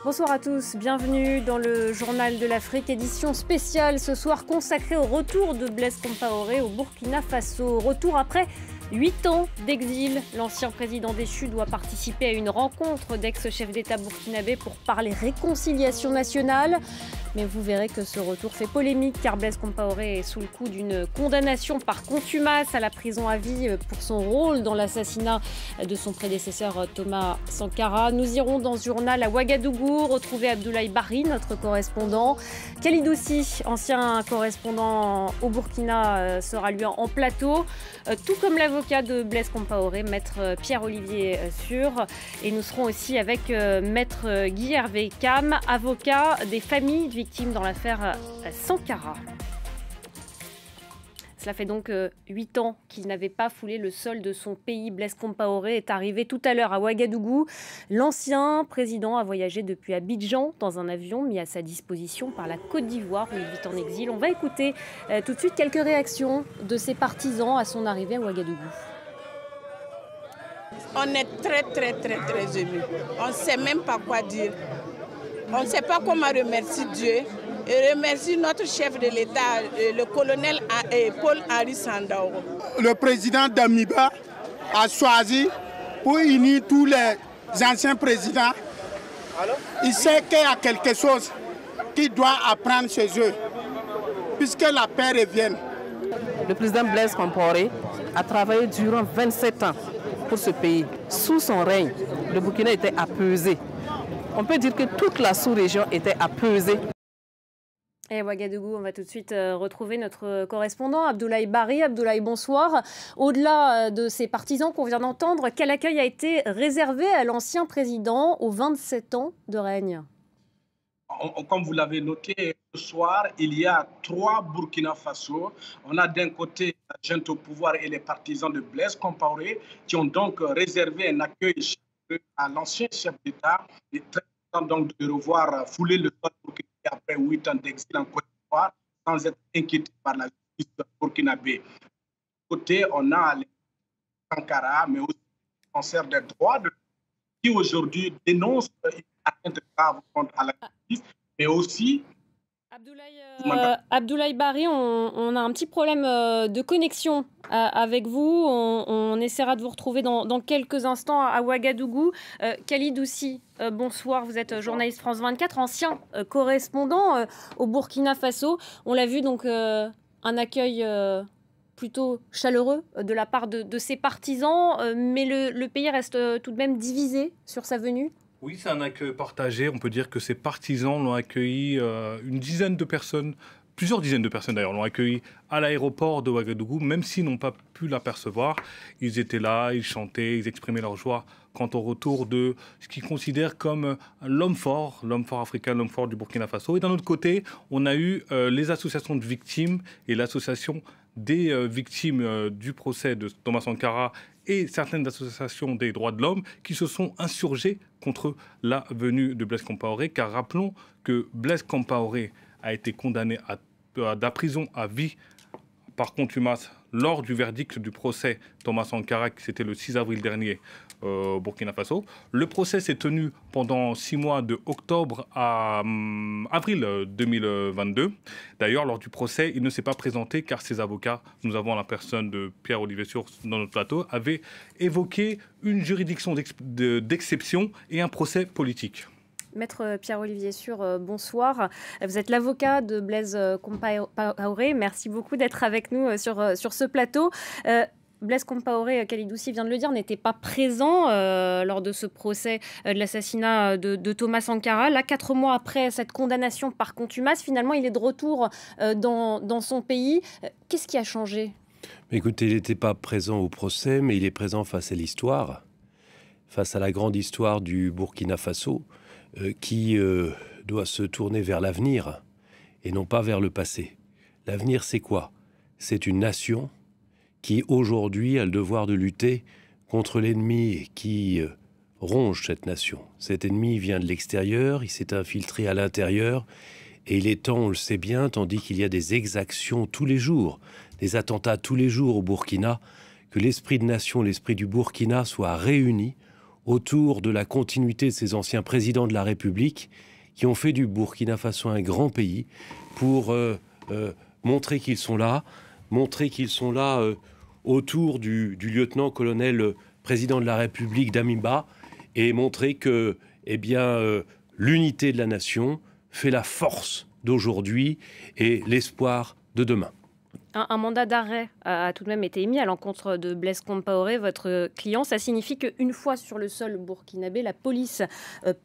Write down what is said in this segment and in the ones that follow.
Bonsoir à tous, bienvenue dans le Journal de l'Afrique, édition spéciale ce soir consacrée au retour de Blaise Compaoré au Burkina Faso. Retour après 8 ans d'exil. L'ancien président déchu doit participer à une rencontre d'ex-chefs d'État burkinabés pour parler réconciliation nationale. Mais vous verrez que ce retour fait polémique car Blaise Compaoré est sous le coup d'une condamnation par contumace à la prison à vie pour son rôle dans l'assassinat de son prédécesseur Thomas Sankara. Nous irons dans ce journal à Ouagadougou retrouver Abdoulaye Barry, notre correspondant. Khalid Aussi, ancien correspondant au Burkina, sera lui en plateau, tout comme l'avocat de Blaise Compaoré, maître Pierre-Olivier Sûr. Et nous serons aussi avec maître Guy Hervé Cam, avocat des familles victimes dans l'affaire Sankara. Cela fait donc 8 ans qu'il n'avait pas foulé le sol de son pays. Blaise Compaoré est arrivé tout à l'heure à Ouagadougou. L'ancien président a voyagé depuis Abidjan dans un avion mis à sa disposition par la Côte d'Ivoire où il vit en exil. On va écouter tout de suite quelques réactions de ses partisans à son arrivée à Ouagadougou. On est très émus. On ne sait même pas quoi dire. On ne sait pas comment remercier Dieu et remercier notre chef de l'État, le colonel Paul-Henri Sandaogo. Le président d'Amiba a choisi pour unir tous les anciens présidents. Il sait qu'il y a quelque chose qu'il doit apprendre chez eux, puisque la paix revienne. Le président Blaise Compaoré a travaillé durant 27 ans pour ce pays. Sous son règne, le Burkina était apaisé. On peut dire que toute la sous-région était apaisée. Et à Ouagadougou, on va tout de suite retrouver notre correspondant Abdoulaye Barry. Abdoulaye, bonsoir. Au-delà de ces partisans qu'on vient d'entendre, quel accueil a été réservé à l'ancien président aux 27 ans de règne? Comme vous l'avez noté, ce soir, il y a 3 Burkina Faso. On a d'un côté la junte au pouvoir et les partisans de Blaise Compaoré qui ont donc réservé un accueil à l'ancien chef d'État et très content donc de revoir fouler le sol burkinabé après 8 ans d'exil en Côte d'Ivoire sans être inquiété par la justice burkinabé. De côté, on a les Sankara, mais aussi les défenseurs des droits de l'homme qui aujourd'hui dénoncent une atteinte grave contre la justice, mais aussi Abdoulaye Barry, on a un petit problème de connexion avec vous. On essaiera de vous retrouver dans quelques instants à Ouagadougou. Khalid Aussi, bonsoir. Vous êtes journaliste France 24, ancien correspondant au Burkina Faso. On l'a vu, donc un accueil plutôt chaleureux de la part de ses partisans, mais le pays reste tout de même divisé sur sa venue. Oui, c'est un accueil partagé. On peut dire que ses partisans l'ont accueilli, une dizaine de personnes, plusieurs dizaines de personnes d'ailleurs, l'ont accueilli à l'aéroport de Ouagadougou, même s'ils n'ont pas pu l'apercevoir. Ils étaient là, ils chantaient, ils exprimaient leur joie quant au retour de ce qu'ils considèrent comme l'homme fort africain, l'homme fort du Burkina Faso. Et d'un autre côté, on a eu les associations de victimes et l'association des victimes du procès de Thomas Sankara et certaines associations des droits de l'homme qui se sont insurgées contre la venue de Blaise Compaoré, car rappelons que Blaise Compaoré a été condamné à la prison à vie par contumace lors du verdict du procès Thomas Sankara, qui c'était le 6 avril dernier au Burkina Faso. Le procès s'est tenu pendant 6 mois, de octobre à avril 2022. D'ailleurs, lors du procès, il ne s'est pas présenté car ses avocats, nous avons la personne de Pierre-Olivier Sûr dans notre plateau, avaient évoqué une juridiction d'exception et un procès politique. Maître Pierre-Olivier Sûr, bonsoir. Vous êtes l'avocat de Blaise Compaoré. Merci beaucoup d'être avec nous sur ce plateau. Blaise Compaoré, Khalid Aussi vient de le dire, n'était pas présent lors de ce procès de l'assassinat de Thomas Sankara. Là, 4 mois après cette condamnation par contumace, finalement, il est de retour dans son pays. Qu'est-ce qui a changé? Écoutez, il n'était pas présent au procès, mais il est présent face à l'histoire, face à la grande histoire du Burkina Faso, qui doit se tourner vers l'avenir et non pas vers le passé. L'avenir, c'est quoi? C'est une nation qui, aujourd'hui, a le devoir de lutter contre l'ennemi qui ronge cette nation. Cet ennemi vient de l'extérieur, il s'est infiltré à l'intérieur, et il est temps, on le sait bien, tandis qu'il y a des exactions tous les jours, des attentats tous les jours au Burkina, que l'esprit de nation, l'esprit du Burkina soit réuni autour de la continuité de ces anciens présidents de la République qui ont fait du Burkina Faso un grand pays pour montrer qu'ils sont là, autour du lieutenant-colonel président de la République Damiba, et montrer que l'unité de la nation fait la force d'aujourd'hui et l'espoir de demain. Un mandat d'arrêt a tout de même été émis à l'encontre de Blaise Compaoré, votre client. Ça signifie qu'une fois sur le sol burkinabé, la police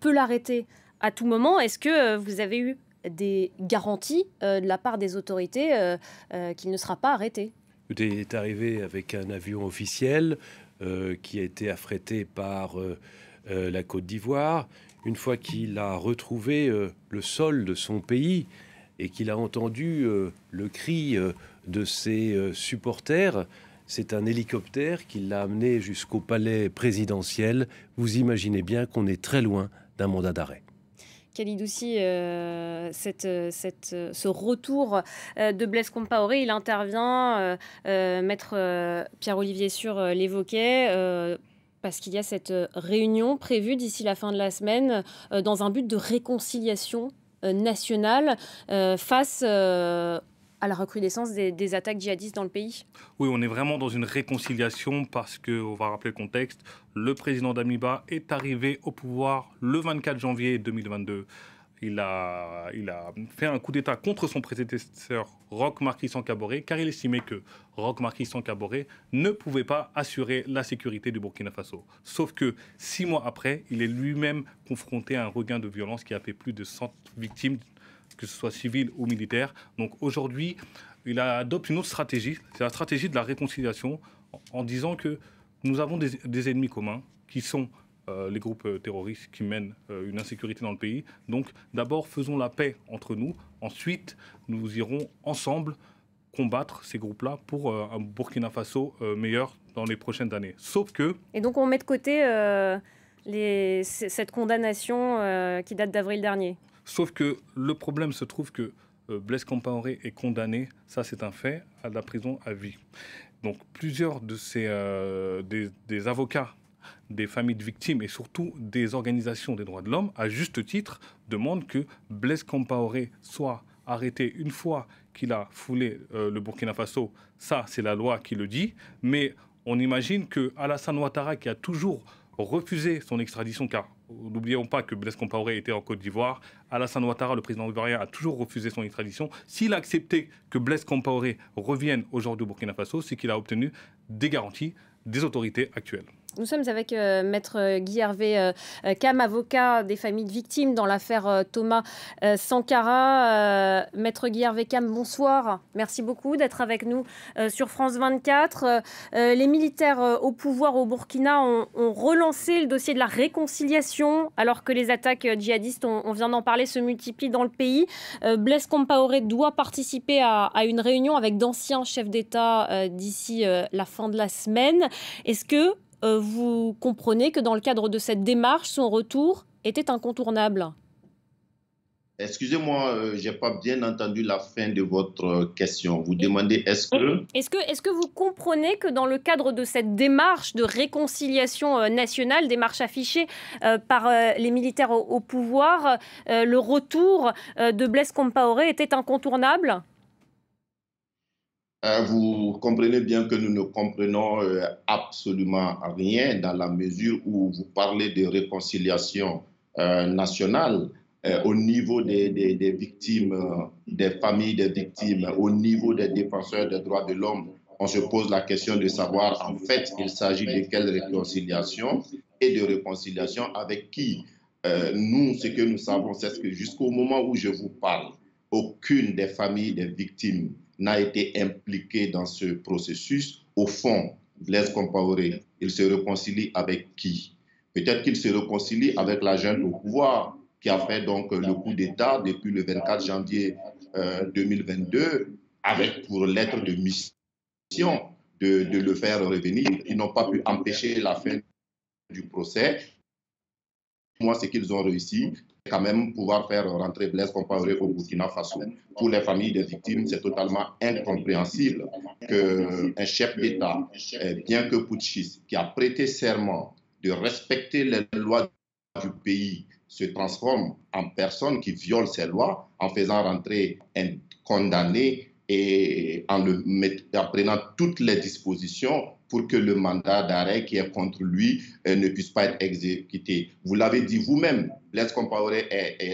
peut l'arrêter à tout moment. Est-ce que vous avez eu des garanties de la part des autorités qu'il ne sera pas arrêté? Il est arrivé avec un avion officiel qui a été affrété par la Côte d'Ivoire. Une fois qu'il a retrouvé le sol de son pays et qu'il a entendu le cri de ses supporters, c'est un hélicoptère qui l'a amené jusqu'au palais présidentiel. Vous imaginez bien qu'on est très loin d'un mandat d'arrêt. Kalidoussi, ce retour de Blaise Compaoré, il intervient, Maître Pierre-Olivier Sur l'évoquait, parce qu'il y a cette réunion prévue d'ici la fin de la semaine dans un but de réconciliation nationale face à la recrudescence des attaques djihadistes dans le pays. Oui, on est vraiment dans une réconciliation parce que, on va rappeler le contexte, le président Damiba est arrivé au pouvoir le 24 janvier 2022. Il a fait un coup d'État contre son prédécesseur Roch Marc Christian Kaboré, car il estimait que Roch Marc Christian Kaboré ne pouvait pas assurer la sécurité du Burkina Faso. Sauf que 6 mois après, il est lui-même confronté à un regain de violence qui a fait plus de 100 victimes, que ce soit civiles ou militaires. Donc aujourd'hui, il adopte une autre stratégie, c'est la stratégie de la réconciliation, en disant que nous avons des ennemis communs qui sont les groupes terroristes qui mènent une insécurité dans le pays. Donc d'abord, faisons la paix entre nous. Ensuite, nous irons ensemble combattre ces groupes-là pour un Burkina Faso meilleur dans les prochaines années. Sauf que... Et donc on met de côté cette condamnation qui date d'avril dernier. Sauf que le problème se trouve que Blaise Compaoré est condamné, ça c'est un fait, à la prison à vie. Donc plusieurs de des avocats des familles de victimes et surtout des organisations des droits de l'homme, à juste titre, demandent que Blaise Compaoré soit arrêté une fois qu'il a foulé le Burkina Faso. Ça, c'est la loi qui le dit. Mais on imagine que Alassane Ouattara, qui a toujours refusé son extradition, car n'oublions pas que Blaise Compaoré était en Côte d'Ivoire, Alassane Ouattara, le président ivoirien, a toujours refusé son extradition. S'il a accepté que Blaise Compaoré revienne aujourd'hui au Burkina Faso, c'est qu'il a obtenu des garanties des autorités actuelles. Nous sommes avec Maître Guy Hervé Cam, avocat des familles de victimes dans l'affaire Thomas Sankara. Maître Guy Hervé Cam, bonsoir. Merci beaucoup d'être avec nous sur France 24. Les militaires au pouvoir au Burkina ont relancé le dossier de la réconciliation alors que les attaques djihadistes, on vient d'en parler, se multiplient dans le pays. Blaise Compaoré doit participer à une réunion avec d'anciens chefs d'État d'ici la fin de la semaine. Est-ce que vous comprenez que dans le cadre de cette démarche, son retour était incontournable? Excusez-moi, je n'ai pas bien entendu la fin de votre question. Vous demandez est-ce que vous comprenez que dans le cadre de cette démarche de réconciliation nationale, démarche affichée par les militaires au pouvoir, le retour de Blaise Compaoré était incontournable? Vous comprenez bien que nous ne comprenons absolument rien dans la mesure où vous parlez de réconciliation nationale au niveau des victimes, des familles des victimes, au niveau des défenseurs des droits de l'homme. On se pose la question de savoir en fait il s'agit de quelle réconciliation et de réconciliation avec qui. Nous, ce que nous savons, c'est que jusqu'au moment où je vous parle, aucune des familles des victimes n'a été impliqué dans ce processus. Au fond, Blaise Compaoré, il se réconcilie avec qui? Peut-être qu'il se réconcilie avec la junte au pouvoir qui a fait donc le coup d'État depuis le 24 janvier 2022 avec pour lettre de mission de le faire revenir. Ils n'ont pas pu empêcher la fin du procès. Moi, ce qu'ils ont réussi, c'est quand même pouvoir faire rentrer Blaise Compaoré au Burkina Faso. Pour les familles des victimes, c'est totalement incompréhensible qu'un chef d'État, bien que putschiste, qui a prêté serment de respecter les lois du pays se transforme en personne qui viole ces lois en faisant rentrer un condamné et en prenant toutes les dispositions pour que le mandat d'arrêt qui est contre lui ne puisse pas être exécuté. Vous l'avez dit vous-même, Blaise Compaoré,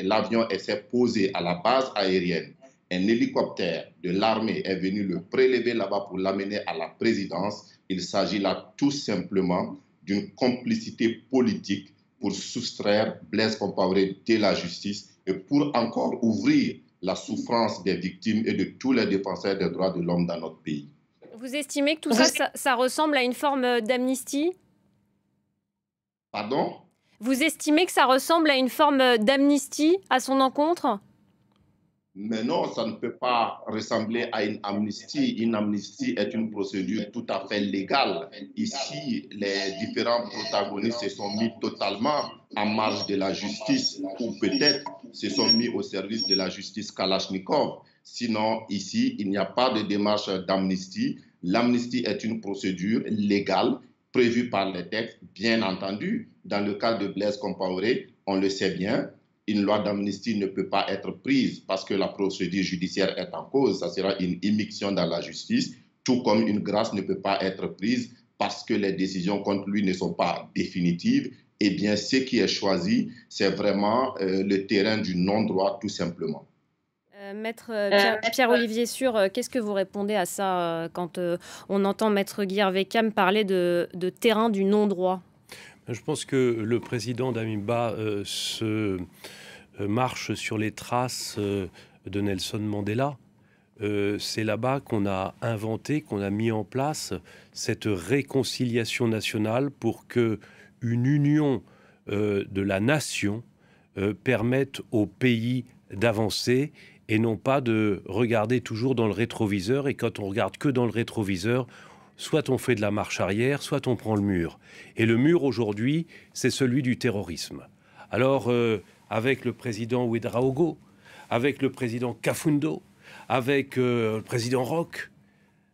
l'avion s'est posé à la base aérienne. Un hélicoptère de l'armée est venu le prélever là-bas pour l'amener à la présidence. Il s'agit là tout simplement d'une complicité politique pour soustraire Blaise Compaoré de la justice et pour encore ouvrir la souffrance des victimes et de tous les défenseurs des droits de l'homme dans notre pays. Vous estimez que tout ça ressemble à une forme d'amnistie? Pardon? Vous estimez que ça ressemble à une forme d'amnistie à son encontre? Mais non, ça ne peut pas ressembler à une amnistie. Une amnistie est une procédure tout à fait légale. Ici, les différents protagonistes se sont mis totalement en marge de la justice ou peut-être se sont mis au service de la justice Kalachnikov. Sinon, ici, il n'y a pas de démarche d'amnistie. L'amnistie est une procédure légale prévue par les textes, bien entendu. Dans le cas de Blaise Compaoré, on le sait bien, une loi d'amnistie ne peut pas être prise parce que la procédure judiciaire est en cause. Ça sera une immixtion dans la justice, tout comme une grâce ne peut pas être prise parce que les décisions contre lui ne sont pas définitives. Eh bien, ce qui est choisi, c'est vraiment le terrain du non-droit, tout simplement. Maître Pierre-Olivier Sur, qu'est-ce que vous répondez à ça quand on entend Maître Guillaume Wekam parler de terrain du non-droit? Je pense que le président d'Amimba marche sur les traces de Nelson Mandela. C'est là-bas qu'on a inventé, qu'on a mis en place cette réconciliation nationale pour que une union de la nation permette au pays d'avancer et non pas de regarder toujours dans le rétroviseur. Et quand on regarde que dans le rétroviseur, soit on fait de la marche arrière, soit on prend le mur. Et le mur aujourd'hui, c'est celui du terrorisme. Alors, avec le président Ouédraogo, avec le président Kafundo, avec le président Roch,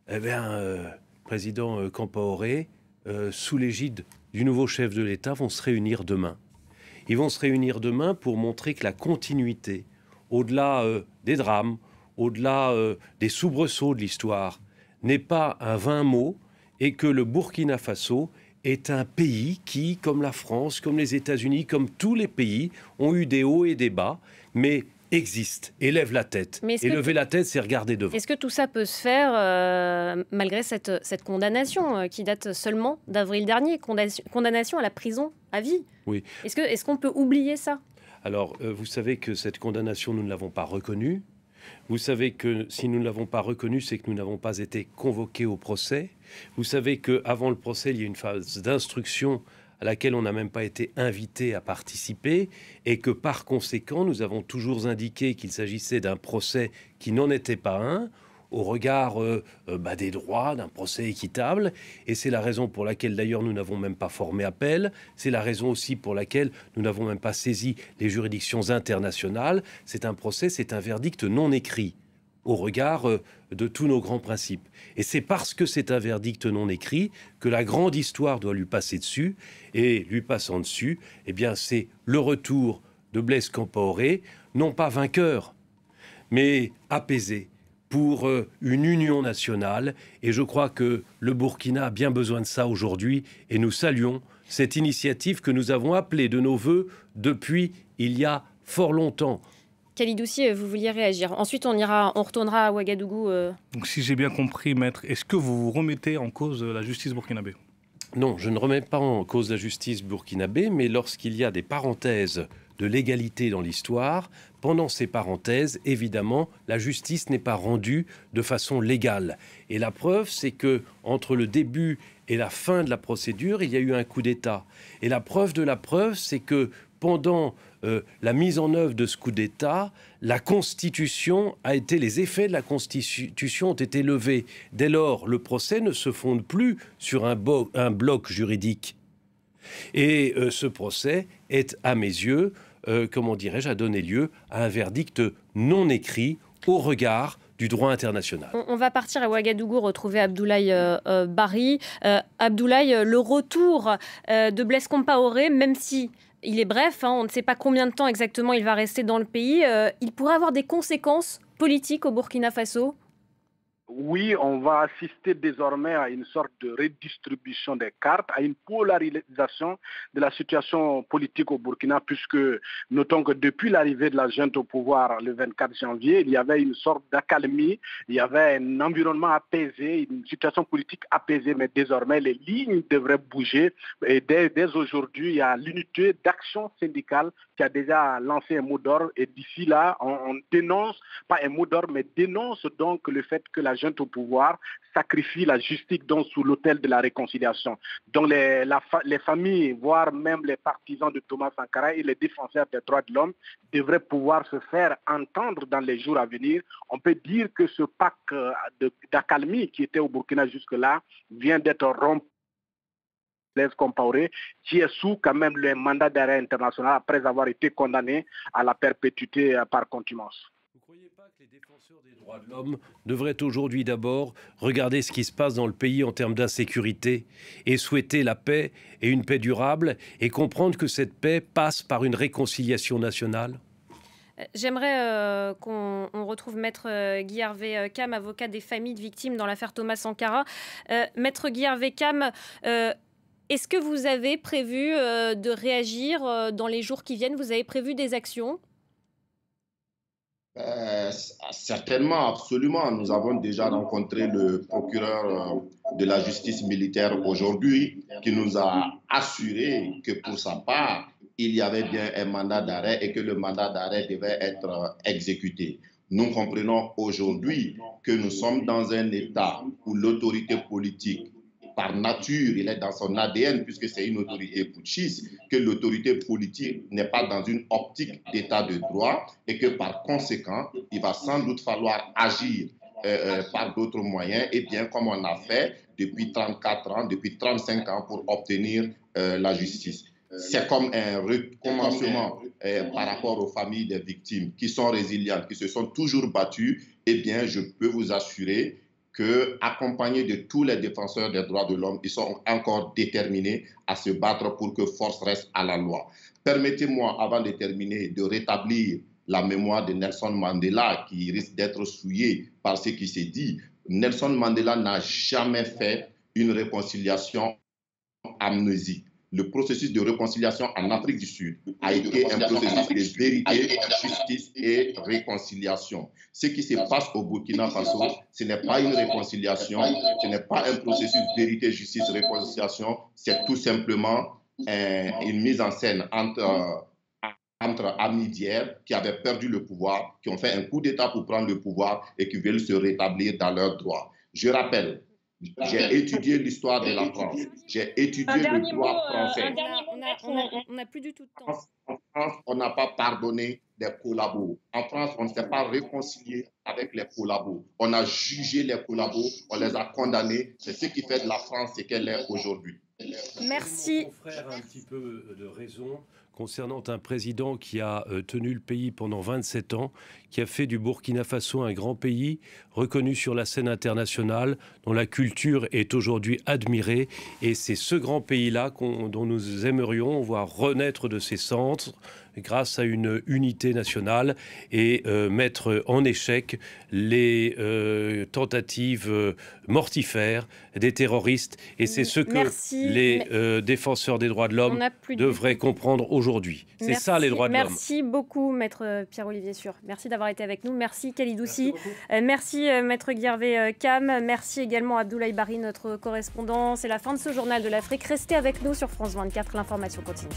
eh bien, le président Compaoré, sous l'égide du nouveau chef de l'État, vont se réunir demain. Ils vont se réunir demain pour montrer que la continuité, au-delà des drames, au-delà des soubresauts de l'histoire, n'est pas un vain mot et que le Burkina Faso est un pays qui, comme la France, comme les États-Unis, comme tous les pays, ont eu des hauts et des bas, mais existe et lève la tête. Et lever la tête, c'est regarder devant. Est-ce que tout ça peut se faire malgré cette condamnation qui date seulement d'avril dernier, condamnation à la prison à vie? Oui. Est-ce qu'on peut oublier ça? Alors, vous savez que cette condamnation, nous ne l'avons pas reconnue. Vous savez que si nous ne l'avons pas reconnue, c'est que nous n'avons pas été convoqués au procès. Vous savez qu'avant le procès, il y a une phase d'instruction à laquelle on n'a même pas été invité à participer et que par conséquent, nous avons toujours indiqué qu'il s'agissait d'un procès qui n'en était pas un, au regard des droits d'un procès équitable. Et c'est la raison pour laquelle, d'ailleurs, nous n'avons même pas formé appel. C'est la raison aussi pour laquelle nous n'avons même pas saisi les juridictions internationales. C'est un procès, c'est un verdict non écrit au regard de tous nos grands principes. Et c'est parce que c'est un verdict non écrit que la grande histoire doit lui passer dessus. Et lui passant dessus, eh bien, c'est le retour de Blaise Compaoré, non pas vainqueur, mais apaisé, pour une union nationale. Et je crois que le Burkina a bien besoin de ça aujourd'hui. Et nous saluons cette initiative que nous avons appelée de nos voeux depuis il y a fort longtemps. Khalid Douci, vous vouliez réagir. Ensuite, on retournera à Ouagadougou. Donc, si j'ai bien compris, maître, est-ce que vous remettez en cause la justice burkinabé? Non, je ne remets pas en cause la justice burkinabé, mais lorsqu'il y a des parenthèses de l'égalité dans l'histoire, pendant ces parenthèses, évidemment, la justice n'est pas rendue de façon légale. Et la preuve, c'est que entre le début et la fin de la procédure, il y a eu un coup d'État. Et la preuve de la preuve, c'est que pendant la mise en œuvre de ce coup d'État, la Constitution a été, les effets de la Constitution ont été levés. Dès lors, le procès ne se fonde plus sur un bloc juridique. Et ce procès est, à mes yeux, comment dirais-je, a donné lieu à un verdict non écrit au regard du droit international. On va partir à Ouagadougou retrouver Abdoulaye Barry. Abdoulaye, le retour de Blaise Compaoré, même si il est bref, on ne sait pas combien de temps exactement il va rester dans le pays, il pourrait avoir des conséquences politiques au Burkina Faso? Oui, on va assister désormais à une sorte de redistribution des cartes, à une polarisation de la situation politique au Burkina, puisque notons que depuis l'arrivée de la junte au pouvoir le 24 janvier, il y avait une sorte d'accalmie, il y avait un environnement apaisé, une situation politique apaisée, mais désormais les lignes devraient bouger. Et dès aujourd'hui, il y a l'unité d'action syndicale qui a déjà lancé un mot d'ordre, et d'ici là, on dénonce, pas un mot d'ordre, mais dénonce donc le fait que la junte au pouvoir sacrifie la justice donc sous l'autel de la réconciliation. Donc les familles, voire même les partisans de Thomas Sankara et les défenseurs des droits de l'homme devraient pouvoir se faire entendre dans les jours à venir. On peut dire que ce pacte d'accalmie qui était au Burkina jusque-là vient d'être rompu. Blaise Compaoré, qui est sous quand même le mandat d'arrêt international après avoir été condamné à la perpétuité par contumace. Vous ne croyez pas que les défenseurs des droits de l'homme devraient aujourd'hui d'abord regarder ce qui se passe dans le pays en termes d'insécurité et souhaiter la paix et une paix durable et comprendre que cette paix passe par une réconciliation nationale? J'aimerais qu'on retrouve Maître Guy Hervé Cam, avocat des familles de victimes dans l'affaire Thomas Sankara. Maître Guy Hervé Cam, est-ce que vous avez prévu de réagir dans les jours qui viennent? Vous avez prévu des actions? Certainement, absolument. Nous avons déjà rencontré le procureur de la justice militaire aujourd'hui qui nous a assuré que pour sa part, il y avait bien un mandat d'arrêt et que le mandat d'arrêt devait être exécuté. Nous comprenons aujourd'hui que nous sommes dans un état où l'autorité politique, par nature, il est dans son ADN, puisque c'est une autorité putschiste, que l'autorité politique n'est pas dans une optique d'état de droit et que par conséquent, il va sans doute falloir agir par d'autres moyens, et bien comme on a fait depuis 34 ans, depuis 35 ans pour obtenir la justice. C'est comme un recommencement par rapport aux familles des victimes qui sont résilientes, qui se sont toujours battues. Eh bien, je peux vous assurer que, accompagnés de tous les défenseurs des droits de l'homme, ils sont encore déterminés à se battre pour que force reste à la loi. Permettez-moi, avant de terminer, de rétablir la mémoire de Nelson Mandela, qui risque d'être souillée par ce qui s'est dit. Nelson Mandela n'a jamais fait une réconciliation amnésique. Le processus de réconciliation en Afrique du Sud a été un processus de vérité, justice et réconciliation. Ce qui se passe au Burkina Faso, ce n'est pas une réconciliation, ce n'est pas un processus de vérité, justice, réconciliation, c'est tout simplement une mise en scène entre amis d'hier qui avaient perdu le pouvoir, qui ont fait un coup d'État pour prendre le pouvoir et qui veulent se rétablir dans leurs droits. Je rappelle, j'ai étudié l'histoire de la France. J'ai étudié le droit français. On n'a plus du tout de temps. En France, on n'a pas pardonné des collabos. En France, on ne s'est pas réconcilié avec les collabos. On a jugé les collabos, on les a condamnés. C'est ce qui fait de la France ce qu'elle est aujourd'hui. Merci. Mon frère a un petit peu de raison concernant un président qui a tenu le pays pendant 27 ans, qui a fait du Burkina Faso un grand pays, reconnu sur la scène internationale, dont la culture est aujourd'hui admirée. Et c'est ce grand pays-là dont nous aimerions voir renaître de ses cendres grâce à une unité nationale et mettre en échec les tentatives mortifères des terroristes. Et c'est ce que les défenseurs des droits de l'homme devraient comprendre aujourd'hui. C'est ça les droits de l'homme. Merci beaucoup, Maître Pierre-Olivier Sûr. Merci d'avoir été avec nous. Merci Kalidoussi. Merci Maître Guy Hervé Cam. Merci également Abdoulaye Barry, notre correspondant. C'est la fin de ce journal de l'Afrique. Restez avec nous sur France 24. L'information continue.